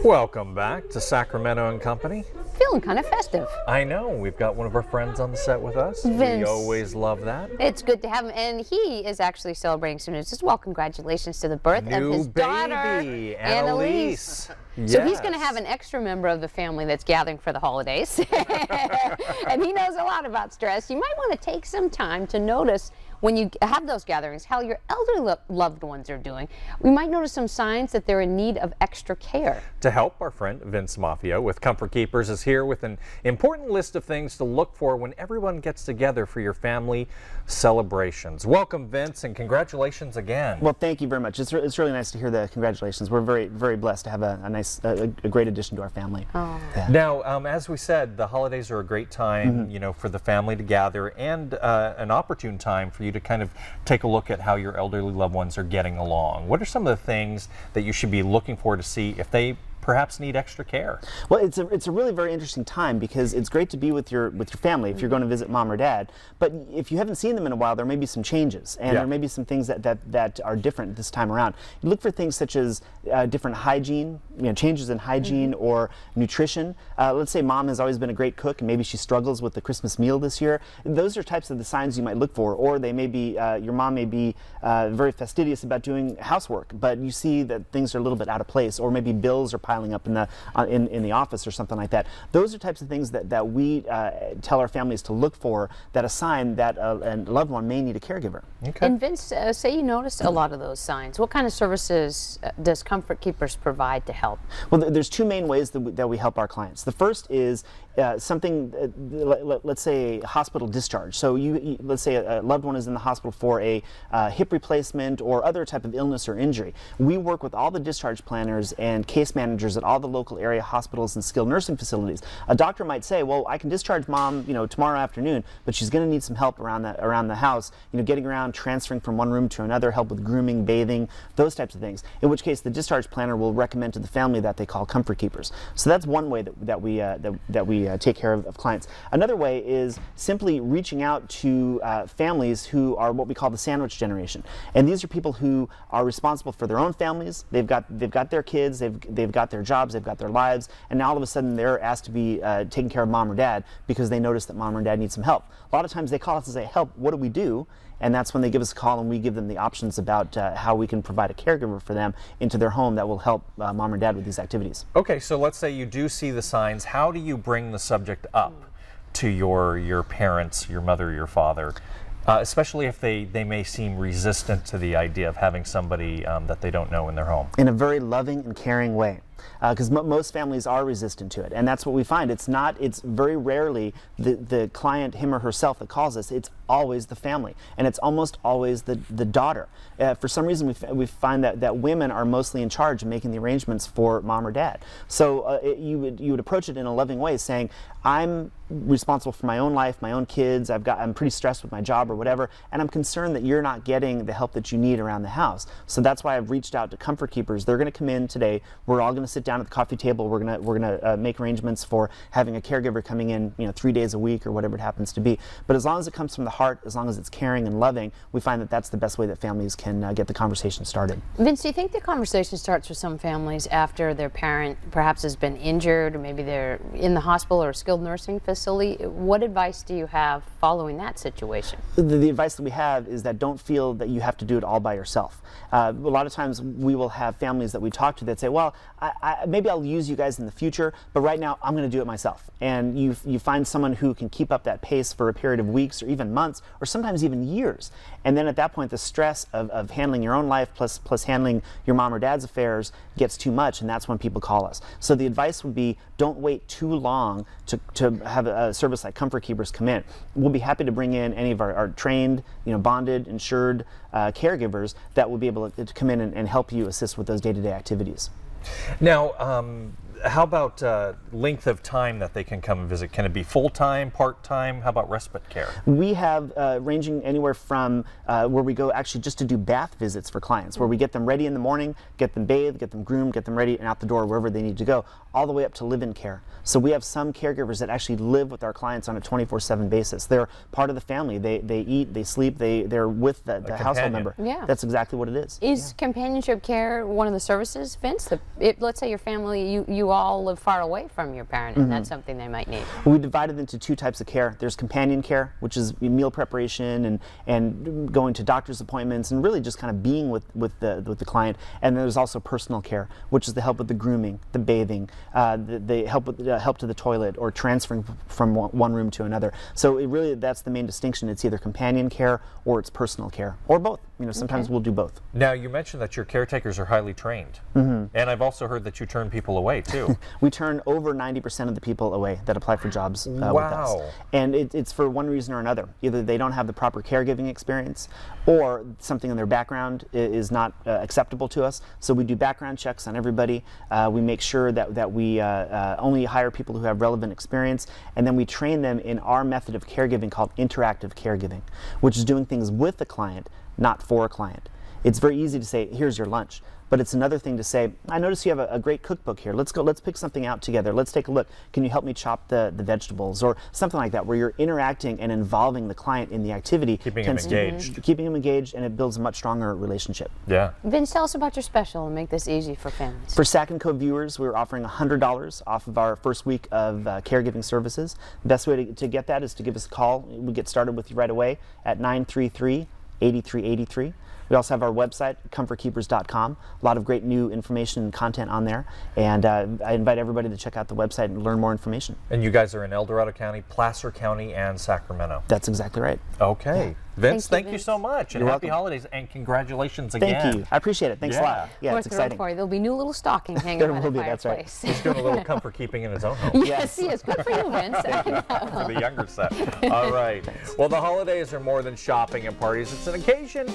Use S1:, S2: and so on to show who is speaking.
S1: Welcome back to Sacramento and Company.
S2: Feeling kind of festive.
S1: I know, we've got one of our friends on the set with us.
S2: Vince.
S1: We always love that.
S2: It's good to have him, and he is actually celebrating some news as well. Congratulations to the birth of his daughter,
S1: Annalise. Yes.
S2: So he's going to have an extra member of the family that's gathering for the holidays. And he knows a lot about stress. You might want to take some time to notice when you have those gatherings how your elderly loved ones are doing. We might notice some signs that they're in need of extra care.
S1: To help, our friend Vince Maffio with Comfort Keepers is here with an important list of things to look for when everyone gets together for your family celebrations. Welcome, Vince, and congratulations again.
S3: Well, thank you very much. It's really nice to hear the congratulations. We're very blessed to have a great addition to our family.
S2: Oh.
S3: Yeah.
S1: Now, as we said, the holidays are a great time, you know, for the family to gather, and an opportune time for you to kind of take a look at how your elderly loved ones are getting along. What are some of the things that you should be looking for to see if they perhaps need extra care?
S3: Well, it's a really very interesting time because it's great to be with your family if you're going to visit mom or dad. But if you haven't seen them in a while, there may be some changes, and there may be some things that are different this time around. You look for things such as different hygiene, changes in hygiene or nutrition. Let's say mom has always been a great cook, and maybe she struggles with the Christmas meal this year. Those are types of the signs you might look for. Or they may be your mom may be very fastidious about doing housework, but you see that things are a little bit out of place, or maybe bills are piling up in the office or something like that. Those are types of things that we tell our families to look for, that a sign that a loved one may need a caregiver.
S1: Okay.
S2: And Vince, say you notice a lot of those signs. What kind of services does Comfort Keepers provide to help?
S3: Well, there's two main ways that we help our clients. The first is something, let's say a hospital discharge. So let's say a loved one is in the hospital for a hip replacement or other type of illness or injury. We work with all the discharge planners and case managers at all the local area hospitals and skilled nursing facilities. A doctor might say, well, I can discharge mom, tomorrow afternoon, but she's going to need some help around the house, getting around, transferring from one room to another, help with grooming, bathing, those types of things. In which case, the discharge planner will recommend to the family that they call Comfort Keepers. So that's one way that we take care of clients. Another way is simply reaching out to families who are what we call the sandwich generation, and these are people who are responsible for their own families. They've got their kids, they've got their jobs, they've got their lives, and now all of a sudden they're asked to be taking care of mom or dad because they notice that mom or dad need some help. A lot of times they call us and say, help, what do we do? And that's when they give us a call and we give them the options about how we can provide a caregiver for them into their home that will help mom or dad with these activities.
S1: Okay, so let's say you do see the signs. How do you bring the subject up to your parents, your mother, your father? Especially if they may seem resistant to the idea of having somebody that they don't know in their home.
S3: In a very loving and caring way. Because most families are resistant to it, and that's what we find. It's very rarely the client, him or herself, that calls us. It's always the family, and it's almost always the daughter. For some reason, we find that women are mostly in charge of making the arrangements for mom or dad. So you would approach it in a loving way, saying, I'm responsible for my own life, my own kids, I'm pretty stressed with my job or whatever, and I'm concerned that you're not getting the help that you need around the house. So that's why I've reached out to Comfort Keepers. They're going to come in today. We're all going to sit down at the coffee table. We're gonna make arrangements for having a caregiver coming in, 3 days a week or whatever it happens to be. But as long as it comes from the heart, as long as it's caring and loving, we find that that's the best way that families can get the conversation started.
S2: Vince, do you think the conversation starts with some families after their parent perhaps has been injured, or maybe they're in the hospital or skilled nursing facility? What advice do you have following that situation?
S3: The advice that we have is that don't feel that you have to do it all by yourself. A lot of times we will have families that we talk to that say, well, maybe I'll use you guys in the future, but right now I'm going to do it myself. And you find someone who can keep up that pace for a period of weeks or even months or sometimes even years. And then at that point, the stress of handling your own life plus handling your mom or dad's affairs gets too much, and that's when people call us. So the advice would be, don't wait too long to have a service like Comfort Keepers come in. We'll be happy to bring in any of our trained, bonded, insured caregivers that will be able to come in and help you assist with those day-to-day activities.
S1: Now, how about length of time that they can come and visit? Can it be full-time, part-time? How about respite care?
S3: We have ranging anywhere from where we go actually just to do bath visits for clients, where we get them ready in the morning, get them bathed, get them groomed, get them ready and out the door wherever they need to go, all the way up to live-in care. So we have some caregivers that actually live with our clients on a 24/7 basis. They're part of the family. They eat, they sleep, they're with the household member.
S2: Yeah.
S3: That's exactly what it is.
S2: Is companionship care one of the services, Vince? Let's say your family, you all live far away from your parent, and that's something they might need.
S3: We divide it into two types of care. There's companion care, which is meal preparation and going to doctor's appointments and really just kind of being with the client. And then there's also personal care, which is the help with the grooming, the bathing, the help with help to the toilet, or transferring from one room to another. So it really, that's the main distinction. It's either companion care or it's personal care, or both. You know, sometimes we'll do both.
S1: Now, you mentioned that your caretakers are highly trained, and I've also heard that you turn people away too.
S3: We turn over 90% of the people away that apply for jobs with us. And it's for one reason or another. Either they don't have the proper caregiving experience, or something in their background is not acceptable to us. So we do background checks on everybody. We make sure that we only hire people who have relevant experience, and then we train them in our method of caregiving called interactive caregiving, which is doing things with the client, not for a client. It's very easy to say, here's your lunch. But it's another thing to say, I notice you have a great cookbook here. Let's pick something out together. Let's take a look. Can you help me chop the vegetables? Or something like that, where you're interacting and involving the client in the activity.
S1: Keeping them engaged.
S3: Keeping them engaged, and it builds a much stronger relationship.
S1: Yeah.
S2: Vince, tell us about your special and make this easy for families.
S3: For Sacramento viewers, we're offering $100 off of our first week of caregiving services. The best way to get that is to give us a call. We get started with you right away at 933-8383. We also have our website, comfortkeepers.com. A lot of great new information and content on there. And I invite everybody to check out the website and learn more information.
S1: And you guys are in El Dorado County, Placer County, and Sacramento.
S3: That's exactly right.
S1: Okay.
S3: Yeah.
S1: Vince, thank you so much. And happy holidays, and congratulations again.
S3: Thank you. I appreciate it. Thanks a lot. Yeah, it's exciting.
S2: For you. There'll be new little stockings hanging
S3: There
S2: by
S3: will
S2: the
S3: be, that's right.
S2: fireplace.
S1: He's doing a little comfort keeping in his own home.
S2: Yes, he is. Good for you, Vince.
S1: For the younger set. All right. Well, the holidays are more than shopping and parties. It's an occasion